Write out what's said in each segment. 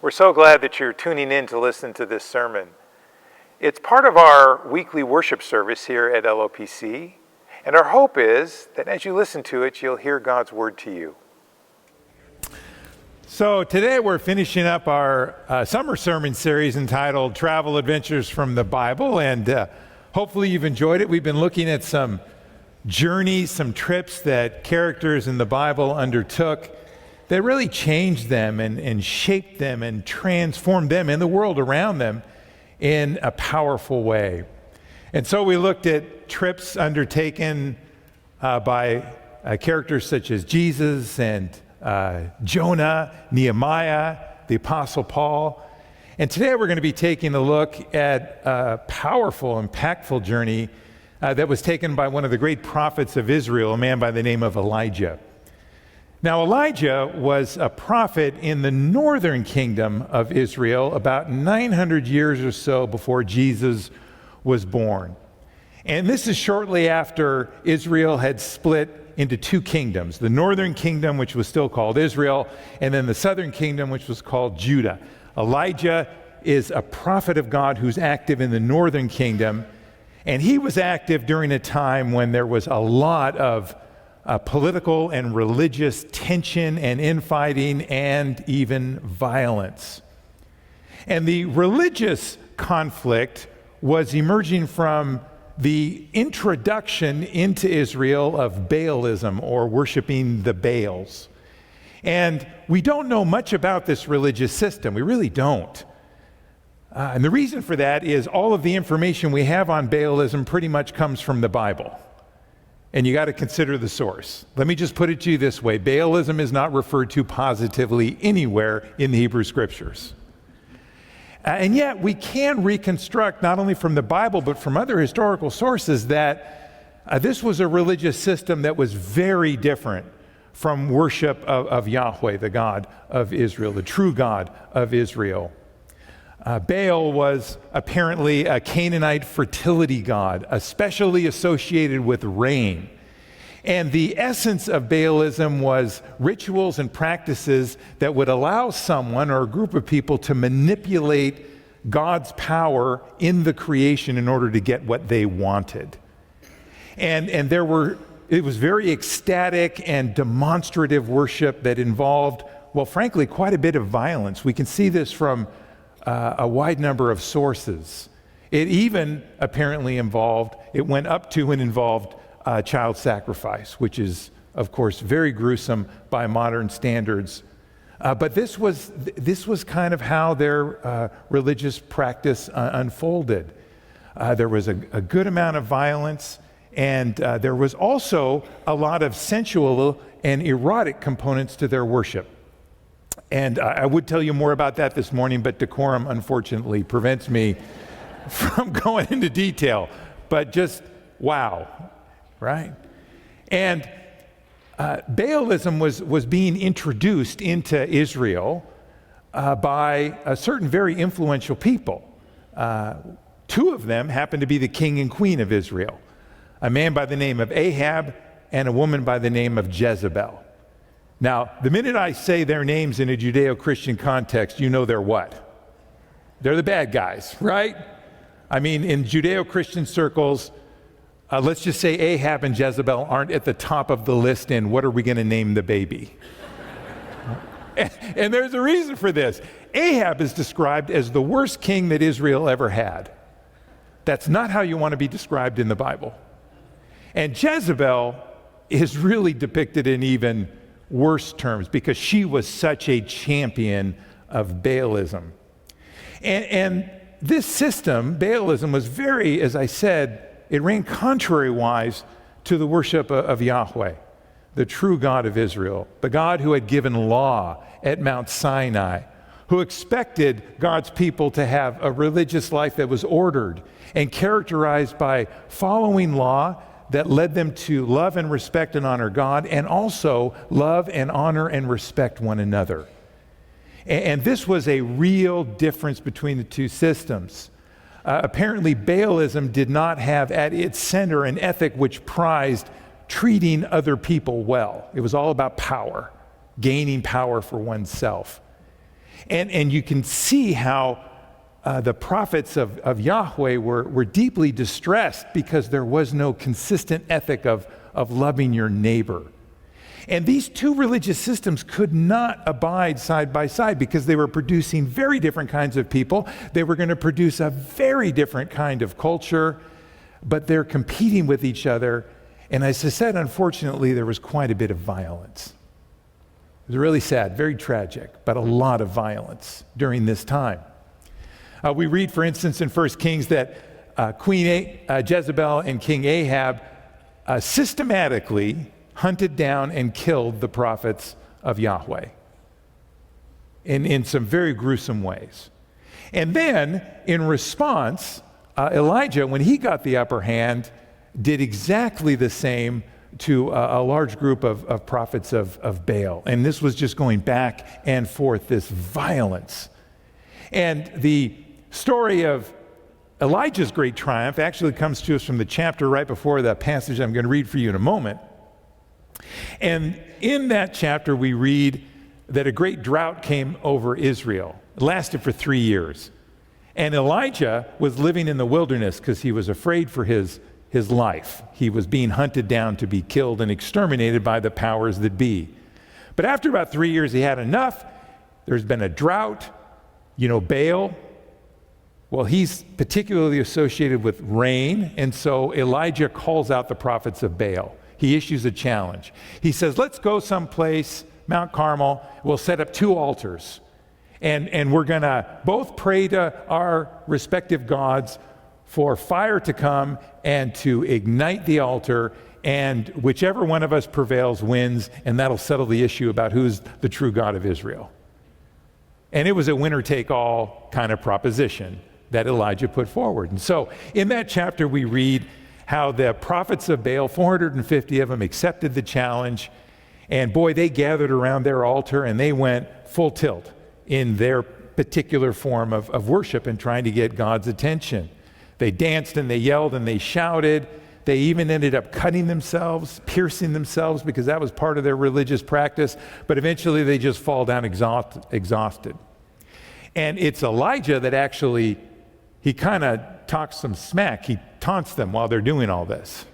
We're so glad that you're tuning in to listen to this sermon. It's part of our weekly worship service here at LOPC, and our hope is that as you listen to it, you'll hear God's word to you. So today we're finishing up our summer sermon series entitled Travel Adventures from the Bible, and hopefully you've enjoyed it. We've been looking at some journeys, some trips that characters in the Bible undertook that really changed them and shaped them and transformed them and the world around them in a powerful way. And so we looked at trips undertaken by characters such as Jesus and Jonah, Nehemiah, the Apostle Paul. And today we're going to be taking a look at a powerful, impactful journey that was taken by one of the great prophets of Israel, a man by the name of Elijah. Now, Elijah was a prophet in the northern kingdom of Israel about 900 years or so before Jesus was born. And this is shortly after Israel had split into two kingdoms, the northern kingdom, which was still called Israel, and then the southern kingdom, which was called Judah. Elijah is a prophet of God who's active in the northern kingdom, and he was active during a time when there was a lot of political and religious tension and infighting and even violence. And the religious conflict was emerging from the introduction into Israel of Baalism, or worshiping the Baals. And we don't know much about this religious system. We really don't. And the reason for that is all of the information we have on Baalism pretty much comes from the Bible. And you got to consider the source. Let me just put it to you this way. Baalism is not referred to positively anywhere in the Hebrew Scriptures. And yet we can reconstruct, not only from the Bible, but from other historical sources, that this was a religious system that was very different from worship of Yahweh, the God of Israel, the true God of Israel. Baal was apparently a Canaanite fertility god, especially associated with rain. And the essence of Baalism was rituals and practices that would allow someone or a group of people to manipulate God's power in the creation in order to get what they wanted. And it was very ecstatic and demonstrative worship that involved, well, frankly, quite a bit of violence. We can see this from a wide number of sources. It even apparently went up to and involved child sacrifice, which is, of course, very gruesome by modern standards. But this was kind of how their religious practice unfolded. There was a good amount of violence, and there was also a lot of sensual and erotic components to their worship. And I would tell you more about that this morning, but decorum, unfortunately, prevents me from going into detail. But just, wow, right? And Baalism was being introduced into Israel by a certain very influential people. Two of them happened to be the king and queen of Israel, a man by the name of Ahab and a woman by the name of Jezebel. Now, the minute I say their names in a Judeo-Christian context, you know they're what? They're the bad guys, right? I mean, in Judeo-Christian circles, let's just say Ahab and Jezebel aren't at the top of the list in what are we going to name the baby? And there's a reason for this. Ahab is described as the worst king that Israel ever had. That's not how you want to be described in the Bible. And Jezebel is really depicted in even worse terms because she was such a champion of Baalism. And this system, Baalism, was very, as I said, it ran contrary-wise to the worship of Yahweh, the true God of Israel, the God who had given law at Mount Sinai, who expected God's people to have a religious life that was ordered and characterized by following law that led them to love and respect and honor God, and also love and honor and respect one another. And this was a real difference between the two systems. Apparently, Baalism did not have at its center an ethic which prized treating other people well. It was all about power, gaining power for oneself. And you can see how the prophets of Yahweh were deeply distressed because there was no consistent ethic of loving your neighbor. And these two religious systems could not abide side by side because they were producing very different kinds of people. They were going to produce a very different kind of culture, but they're competing with each other. And as I said, unfortunately, there was quite a bit of violence. It was really sad, very tragic, but a lot of violence during this time. We read, for instance, in 1 Kings that Queen Jezebel and King Ahab systematically hunted down and killed the prophets of Yahweh in some very gruesome ways. And then, in response, Elijah, when he got the upper hand, did exactly the same to a large group of prophets of Baal. And this was just going back and forth, this violence. And the story of Elijah's great triumph actually comes to us from the chapter right before the passage I'm going to read for you in a moment. And in that chapter, we read that a great drought came over Israel. It lasted for 3 years. And Elijah was living in the wilderness because he was afraid for his life. He was being hunted down to be killed and exterminated by the powers that be. But after about 3 years, he had enough. There's been a drought. You know, Baal, well, he's particularly associated with rain. And so Elijah calls out the prophets of Baal. He issues a challenge. He says, let's go someplace, Mount Carmel. We'll set up 2 altars. And we're going to both pray to our respective gods for fire to come and to ignite the altar. And whichever one of us prevails wins. And that'll settle the issue about who's the true God of Israel. And it was a winner-take-all kind of proposition that Elijah put forward. And so in that chapter, we read how the prophets of Baal, 450 of them, accepted the challenge. And boy, they gathered around their altar and they went full tilt in their particular form of worship and trying to get God's attention. They danced and they yelled and they shouted. They even ended up cutting themselves, piercing themselves, because that was part of their religious practice. But eventually they just fall down exhausted. And it's Elijah that actually, he kind of talks some smack. He taunts them while they're doing all this.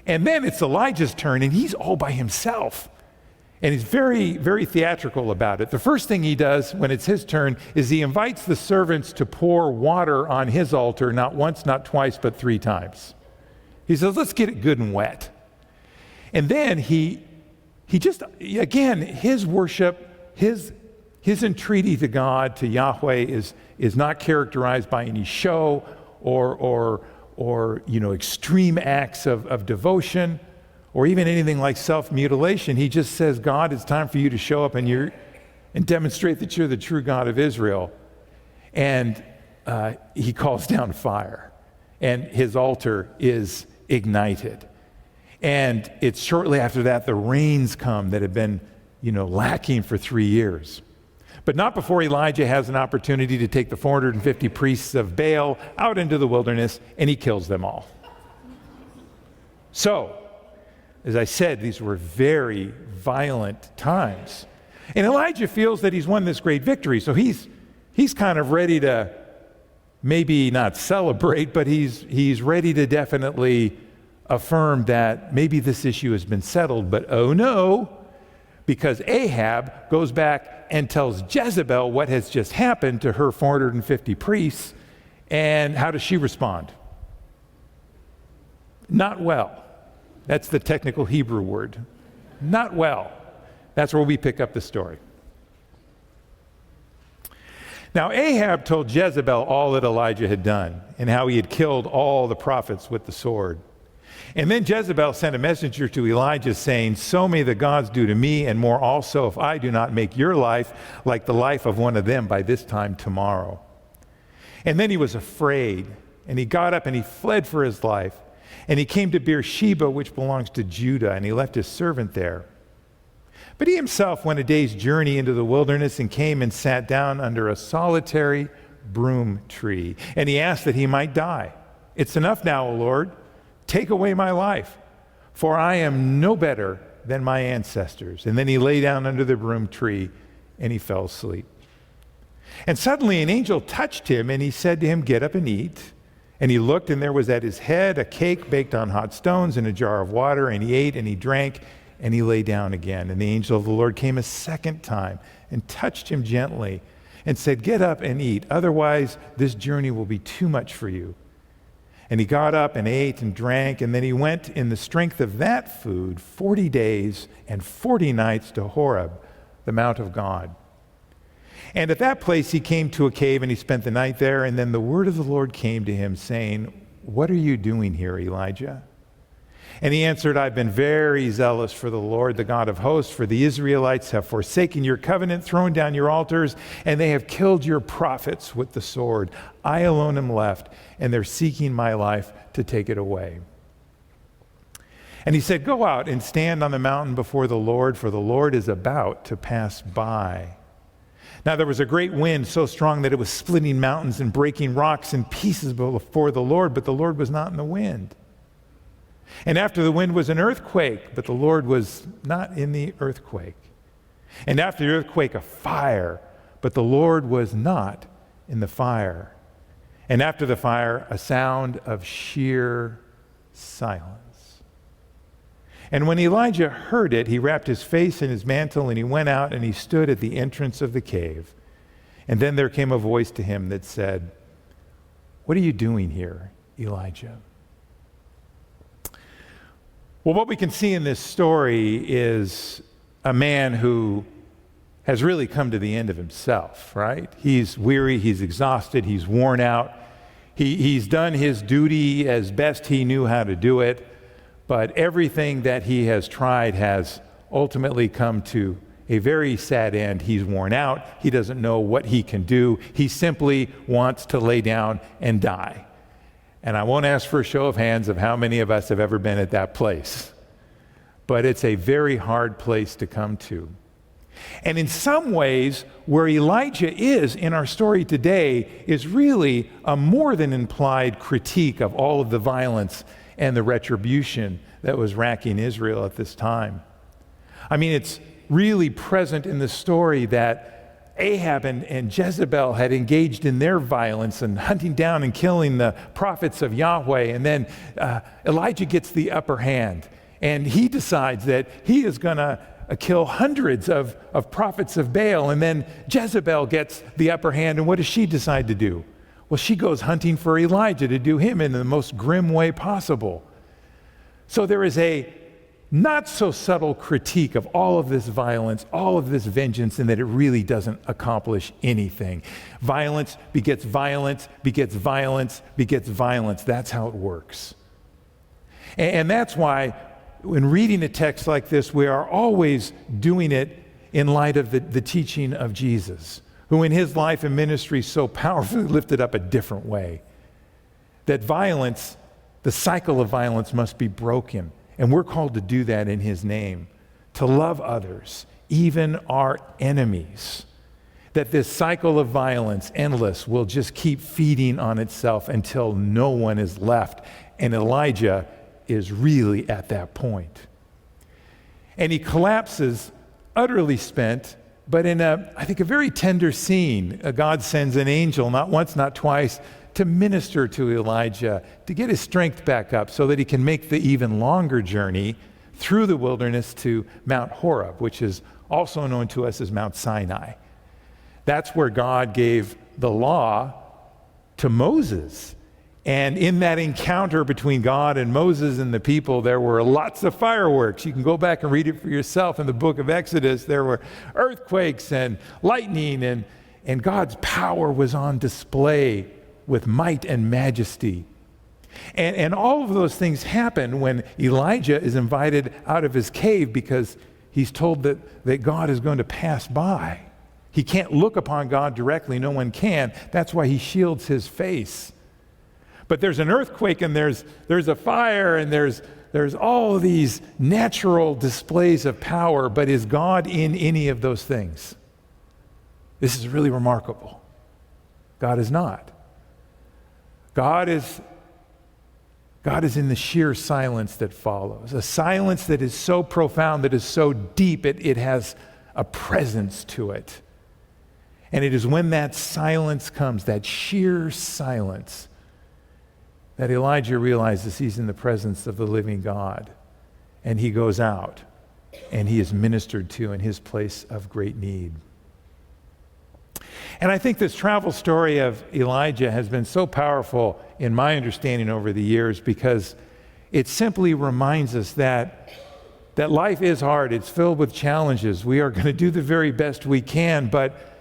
And then it's Elijah's turn, and he's all by himself. And he's very, very theatrical about it. The first thing he does when it's his turn is he invites the servants to pour water on his altar, not once, not twice, but 3 times. He says, let's get it good and wet. And then he just, again, his worship, his entreaty to God, to Yahweh, is not characterized by any show or extreme acts of devotion or even anything like self-mutilation. He just says, God, it's time for you to show up and demonstrate that you're the true God of Israel. And he calls down fire, and his altar is ignited. And it's shortly after that the rains come that have been, lacking for 3 years. But not before Elijah has an opportunity to take the 450 priests of Baal out into the wilderness, and he kills them all. So, as I said, these were very violent times. And Elijah feels that he's won this great victory, so he's kind of ready to maybe not celebrate, but he's ready to definitely affirm that maybe this issue has been settled. But oh no, because Ahab goes back and tells Jezebel what has just happened to her 450 priests. And how does she respond? Not well. That's the technical Hebrew word. Not well. That's where we pick up the story. Now, Ahab told Jezebel all that Elijah had done and how he had killed all the prophets with the sword. And then Jezebel sent a messenger to Elijah saying, so may the gods do to me and more also if I do not make your life like the life of one of them by this time tomorrow. And then he was afraid, and he got up and he fled for his life. And he came to Beersheba, which belongs to Judah, and he left his servant there. But he himself went a day's journey into the wilderness and came and sat down under a solitary broom tree. And he asked that he might die. It's enough now, O Lord. Take away my life, for I am no better than my ancestors. And then he lay down under the broom tree and he fell asleep. And suddenly an angel touched him, and he said to him, "Get up and eat." And he looked, and there was at his head a cake baked on hot stones and a jar of water, and he ate and he drank, and he lay down again. And the angel of the Lord came a second time and touched him gently and said, "Get up and eat, otherwise this journey will be too much for you." And he got up and ate and drank, and then he went in the strength of that food 40 days and 40 nights to Horeb, the Mount of God. And at that place he came to a cave, and he spent the night there. And then the word of the Lord came to him, saying, "What are you doing here, Elijah?" And he answered, "I've been very zealous for the Lord, the God of hosts, for the Israelites have forsaken your covenant, thrown down your altars, and they have killed your prophets with the sword. I alone am left, and they're seeking my life to take it away." And he said, "Go out and stand on the mountain before the Lord, for the Lord is about to pass by." Now there was a great wind, so strong that it was splitting mountains and breaking rocks in pieces before the Lord, but the Lord was not in the wind. And after the wind was an earthquake, but the Lord was not in the earthquake. And after the earthquake, a fire, but the Lord was not in the fire. And after the fire, a sound of sheer silence. And when Elijah heard it, he wrapped his face in his mantle, and he went out and he stood at the entrance of the cave. And then there came a voice to him that said, "What are you doing here, Elijah?" Well, what we can see in this story is a man who has really come to the end of himself, right? He's weary, he's exhausted, he's worn out. He's done his duty as best he knew how to do it, but everything that he has tried has ultimately come to a very sad end. He's worn out, he doesn't know what he can do, he simply wants to lay down and die. And I won't ask for a show of hands of how many of us have ever been at that place. But it's a very hard place to come to. And in some ways, where Elijah is in our story today is really a more than implied critique of all of the violence and the retribution that was racking Israel at this time. I mean, it's really present in the story that Ahab and Jezebel had engaged in their violence and hunting down and killing the prophets of Yahweh. And then Elijah gets the upper hand. And he decides that he is going to kill hundreds of prophets of Baal. And then Jezebel gets the upper hand. And what does she decide to do? Well, she goes hunting for Elijah to do him in the most grim way possible. So there is a not so subtle critique of all of this violence, all of this vengeance, and that it really doesn't accomplish anything. Violence begets violence, begets violence, begets violence. That's how it works. And that's why when reading a text like this, we are always doing it in light of the teaching of Jesus, who in his life and ministry so powerfully lifted up a different way. That violence, the cycle of violence must be broken. And we're called to do that in his name, to love others, even our enemies. That this cycle of violence, endless, will just keep feeding on itself until no one is left. And Elijah is really at that point. And he collapses, utterly spent, but in I think a very tender scene. God sends an angel, not once, not twice, to minister to Elijah, to get his strength back up so that he can make the even longer journey through the wilderness to Mount Horeb, which is also known to us as Mount Sinai. That's where God gave the law to Moses. And in that encounter between God and Moses and the people, there were lots of fireworks. You can go back and read it for yourself in the book of Exodus. There were earthquakes and lightning, and God's power was on display with might and majesty. And all of those things happen when Elijah is invited out of his cave because he's told that God is going to pass by. He can't look upon God directly. No one can. That's why he shields his face. But there's an earthquake, and there's a fire, and there's all of these natural displays of power. But is God in any of those things? This is really remarkable. God is not. God is in the sheer silence that follows, a silence that is so profound, that is so deep, it has a presence to it. And it is when that silence comes, that sheer silence, that Elijah realizes he's in the presence of the living God. And he goes out, and he is ministered to in his place of great need. And I think this travel story of Elijah has been so powerful in my understanding over the years, because it simply reminds us that life is hard. It's filled with challenges. We are going to do the very best we can, but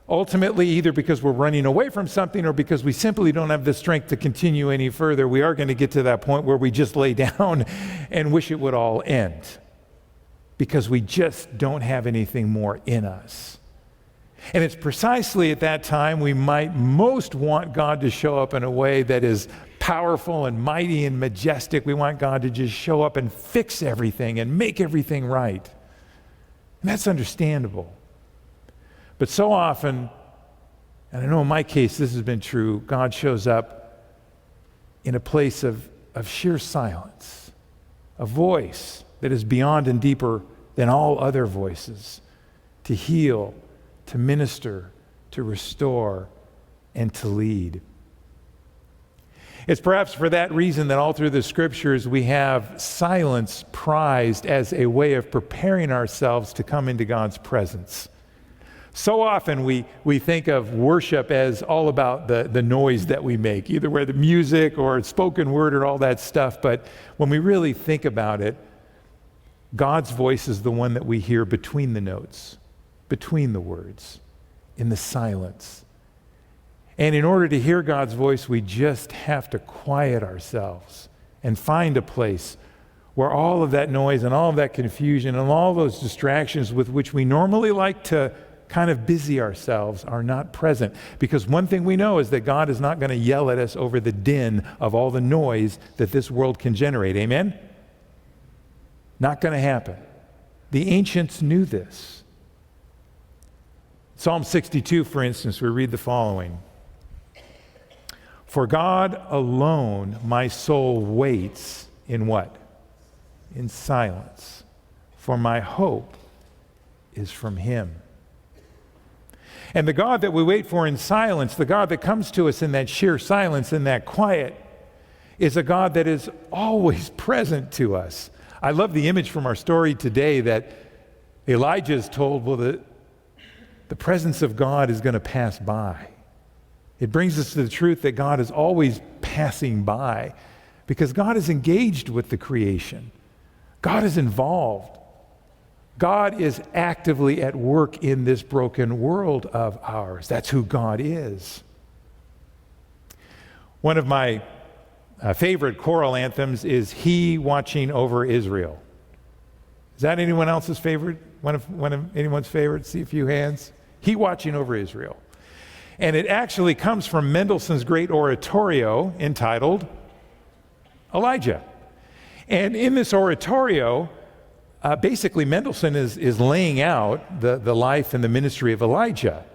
ultimately, either because we're running away from something or because we simply don't have the strength to continue any further, we are going to get to that point where we just lay down and wish it would all end, because we just don't have anything more in us. And it's precisely at that time we might most want God to show up in a way that is powerful and mighty and majestic. We want God to just show up and fix everything and make everything right. And that's understandable. But so often, and I know in my case this has been true, God shows up in a place of sheer silence, a voice that is beyond and deeper than all other voices, to heal, to minister, to restore, and to lead. It's perhaps for that reason that all through the scriptures we have silence prized as a way of preparing ourselves to come into God's presence. So often we think of worship as all about the noise that we make, either where the music or spoken word or all that stuff. But when we really think about it, God's voice is the one that we hear between the notes, between the words, in the silence. And in order to hear God's voice, we just have to quiet ourselves and find a place where all of that noise and all of that confusion and all those distractions with which we normally like to kind of busy ourselves are not present. Because one thing we know is that God is not going to yell at us over the din of all the noise that this world can generate. Amen? Not going to happen. The ancients knew this. Psalm 62, for instance, we read the following. For God alone my soul waits in what? In silence. For my hope is from him. And the God that we wait for in silence, the God that comes to us in that sheer silence, in that quiet, is a God that is always present to us. I love the image from our story today that Elijah is told, well, the presence of God is going to pass by. It brings us to the truth that God is always passing by, because God is engaged with the creation. God is involved. God is actively at work in this broken world of ours. That's who God is. One of my favorite choral anthems is He Watching Over Israel. Is that anyone else's favorite? One of anyone's favorite? See a few hands. He Watching Over Israel. And it actually comes from Mendelssohn's great oratorio entitled Elijah. And in this oratorio, basically Mendelssohn is laying out the life and the ministry of Elijah.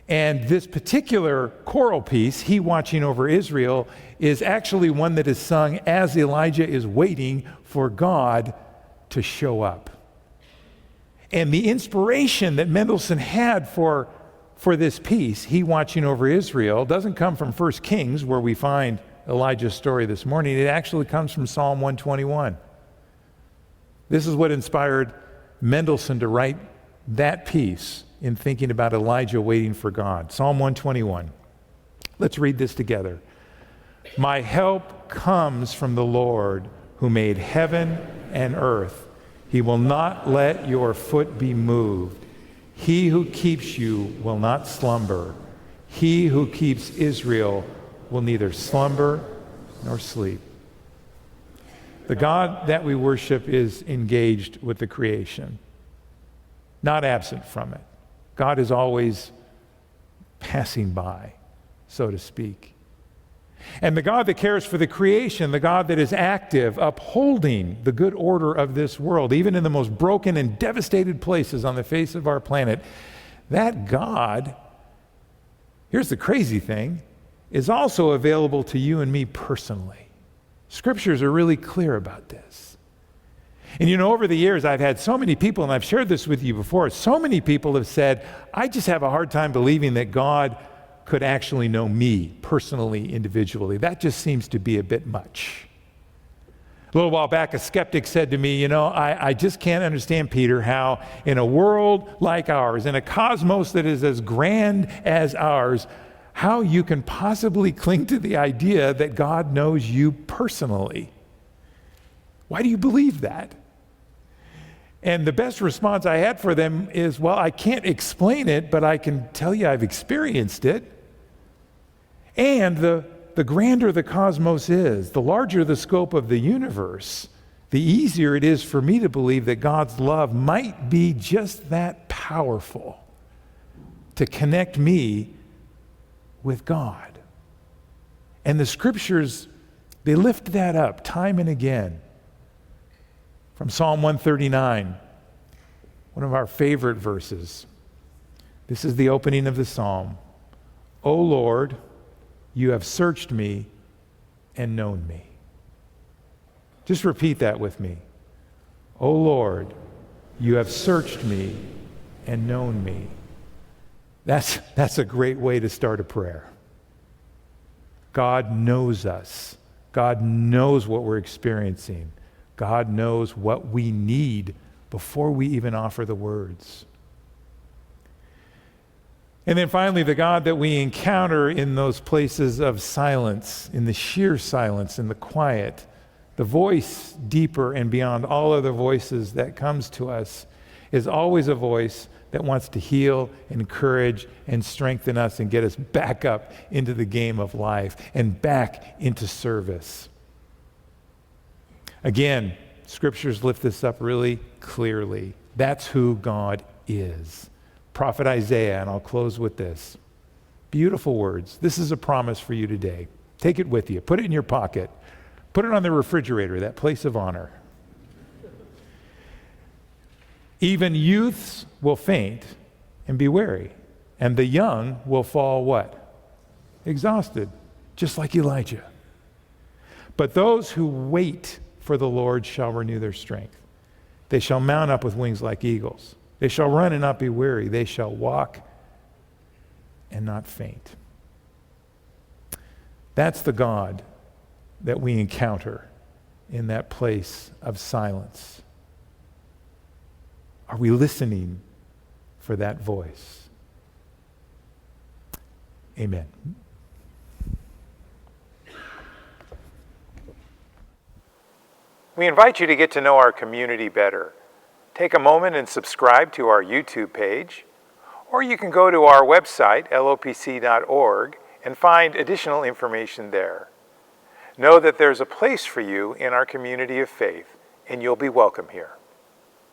And this particular choral piece, He Watching Over Israel, is actually one that is sung as Elijah is waiting for God to show up. And the inspiration that Mendelssohn had for this piece, He Watching Over Israel, doesn't come from 1 Kings, where we find Elijah's story this morning. It actually comes from Psalm 121. This is what inspired Mendelssohn to write that piece in thinking about Elijah waiting for God. Psalm 121. Let's read this together. My help comes from the Lord who made heaven and earth. He will not let your foot be moved. He who keeps you will not slumber. He who keeps Israel will neither slumber nor sleep. The God that we worship is engaged with the creation, not absent from it. God is always passing by, so to speak. And the God that cares for the creation, the God that is active, upholding the good order of this world, even in the most broken and devastated places on the face of our planet, that God, here's the crazy thing, is also available to you and me personally. Scriptures are really clear about this. And over the years, I've had so many people, and I've shared this with you before, so many people have said, I just have a hard time believing that God could actually know me personally, individually. That just seems to be a bit much. A little while back, a skeptic said to me, I just can't understand, Peter, how in a world like ours, in a cosmos that is as grand as ours, how you can possibly cling to the idea that God knows you personally. Why do you believe that? And the best response I had for them is, well, I can't explain it, but I can tell you I've experienced it. And the grander the cosmos is, the larger the scope of the universe, the easier it is for me to believe that God's love might be just that powerful to connect me with God. And the scriptures, they lift that up time and again. From Psalm 139, one of our favorite verses. This is the opening of the psalm. O Lord, you have searched me and known me. Just repeat that with me. O Lord, you have searched me and known me. That's a great way to start a prayer. God knows us. God knows what we're experiencing. God knows what we need before we even offer the words. And then finally, the God that we encounter in those places of silence, in the sheer silence, in the quiet, the voice deeper and beyond all other voices that comes to us is always a voice that wants to heal, encourage, and strengthen us and get us back up into the game of life and back into service. Again, scriptures lift this up really clearly. That's who God is. Prophet Isaiah, and I'll close with this. Beautiful words. This is a promise for you today. Take it with you. Put it in your pocket. Put it on the refrigerator, that place of honor. Even youths will faint and be weary, and the young will fall what? Exhausted, just like Elijah. But those who wait for the Lord shall renew their strength. They shall mount up with wings like eagles. They shall run and not be weary. They shall walk and not faint. That's the God that we encounter in that place of silence. Are we listening for that voice? Amen. We invite you to get to know our community better. Take a moment and subscribe to our YouTube page, or you can go to our website, lopc.org, and find additional information there. Know that there's a place for you in our community of faith, and you'll be welcome here.